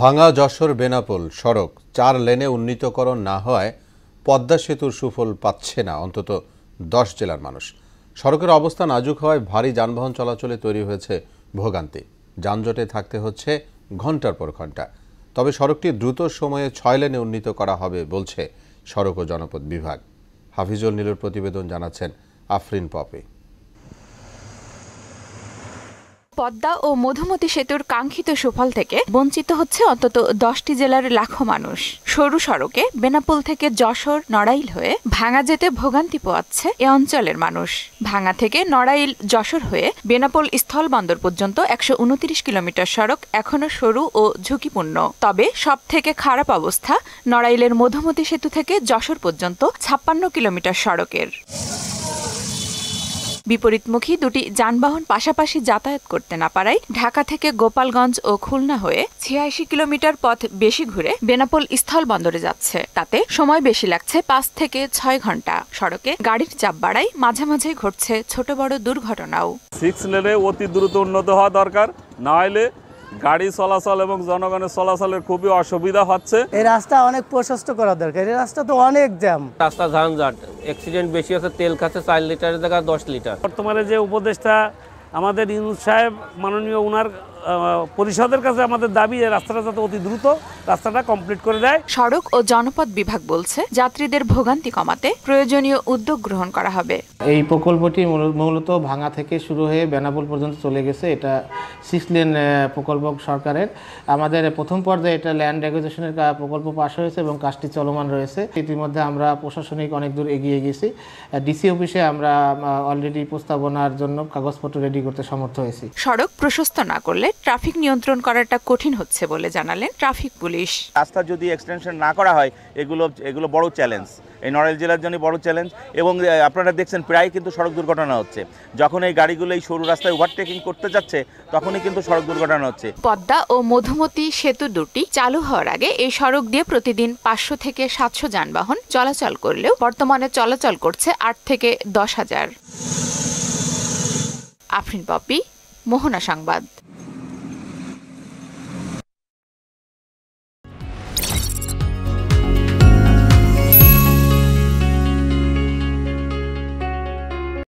ভাঙা যশোর বেনাপোল সড়ক ৪ লেনে উন্নীতকরণ না হওয়ায় পদ্মা সেতুর সুফল পাচ্ছে না অন্তত ১০ জেলার মানুষ। সড়কের অবস্থা নাজুক হওয়ায় ভারী যানবাহন চলাচলে তৈরি হয়েছে ভোগান্তি। যানজটে থাকতে হচ্ছে ঘন্টার পর ঘন্টা। তবে সড়কটি দ্রুত সময়ে ৬ লেনে উন্নীত করা হবে বলছে সড়ক ও জনপথ বিভাগ। হাফিজুল নীলুর প্রতিবেদন জানাচ্ছেন আফরিন পপি। পদ্মা ও মধুমতি সেতুর কাঙ্ক্ষিত সুফল থেকে বঞ্চিত হচ্ছে অন্তত ১০টি জেলার লাখো মানুষ। সরু সড়কে বেনাপোল থেকে যশোর নড়াইল হয়ে ভাঙা যেতে ভোগান্তি পোয়াচ্ছে এ অঞ্চলের মানুষ। ভাঙা থেকে নড়াইল যশোর হয়ে বেনাপোল স্থলবন্দর পর্যন্ত ১২৯ কিলোমিটার সড়ক এখনো সরু ও ঝুঁকিপূর্ণ। তবে সব থেকে খারাপ অবস্থা নড়াইলের মধুমতি সেতু থেকে যশোর পর্যন্ত ৫৬ কিলোমিটার সড়কের। বিপরীতমুখী দুটি যানবাহন পাশাপাশি যাতায়াত করতে না পারায় ঢাকা থেকে গোপালগঞ্জ ও খুলনা হয়ে ৮৬ কিলোমিটার পথ বেশি ঘুরে বেনাপোল স্থলবন্দরে যাচ্ছে। তাতে সময় বেশি লাগছে ৫ থেকে ৬ ঘন্টা। সড়কে গাড়ির চাপ বাড়ায় মাঝে মাঝে ঘটছে ছোট বড় দুর্ঘটনাও। 6 লেনে অতি দ্রুত উন্নত হওয়া দরকার, না হলে গাড়ি চলাচল এবং জনগণের চলাচলের খুবই অসুবিধা হচ্ছে। এই রাস্তা অনেক প্রশস্ত করা দরকার। এই রাস্তা তো অনেক জ্যাম, রাস্তা ঝানঝাট, অ্যাক্সিডেন্ট বেশি আছে, তেল খাচ্ছে ৪ লিটারের জায়গায় ১০ লিটার। বর্তমানে যে উপদেষ্টা আমাদের ইউনূস সাহেব মাননীয় ওনার পরিষদের কাছে আমাদের দাবি এই রাস্তাটা যাতে অতি দ্রুত রাস্তাটা কমপ্লিট করে দেয়। সড়ক ও জনপথ বিভাগ বলছে যাত্রীদের ভোগান্তি কমাতে প্রয়োজনীয় উদ্যোগ গ্রহণ করা হবে। এই প্রকল্পটি মূলত ভাঙা থেকে শুরু হয়ে বেনাপোল পর্যন্ত চলে গেছে। এটা 6 লেন প্রকল্প সরকারের। আমাদের প্রথম পর্যায়ে এটা ল্যান্ড অ্যাকুইজিশনের প্রকল্প পাস হয়েছে এবং কাজটি চলমান রয়েছে। ইতিমধ্যে আমরা প্রশাসনিক অনেক দূর এগিয়ে গেছি। ডিসি অফিসে আমরা অলরেডি প্রস্তাবনার জন্য কাগজপত্র রেডি করতে সমর্থ হয়েছি। সড়ক প্রশস্ত না করলে ট্রাফিক নিয়ন্ত্রণ করাটা কঠিন হচ্ছে বলে জানালেন ট্রাফিক পুলিশ। রাস্তা যদি এক্সটেনশন না করা হয় এগুলো বড় চ্যালেঞ্জ, এই নড়াইল জেলার জন্য বড় চ্যালেঞ্জ। এবং আপনারা দেখছেন প্রায় কিন্তু সড়ক দুর্ঘটনা হচ্ছে। যখন এই গাড়িগুলো এই সরু রাস্তায় ওভারটেকিং করতে যাচ্ছে তখনই কিন্তু সড়ক দুর্ঘটনা হচ্ছে। পদ্মা ও মধুমতি সেতু দুটি চালু হওয়ার আগে এই সড়ক দিয়ে প্রতিদিন ৫০০ থেকে ৭০০ যানবাহন চলাচল করলেও বর্তমানে চলাচল করছে ৮ থেকে ১০ হাজার। আফরিন পপি, মোহনা সংবাদ।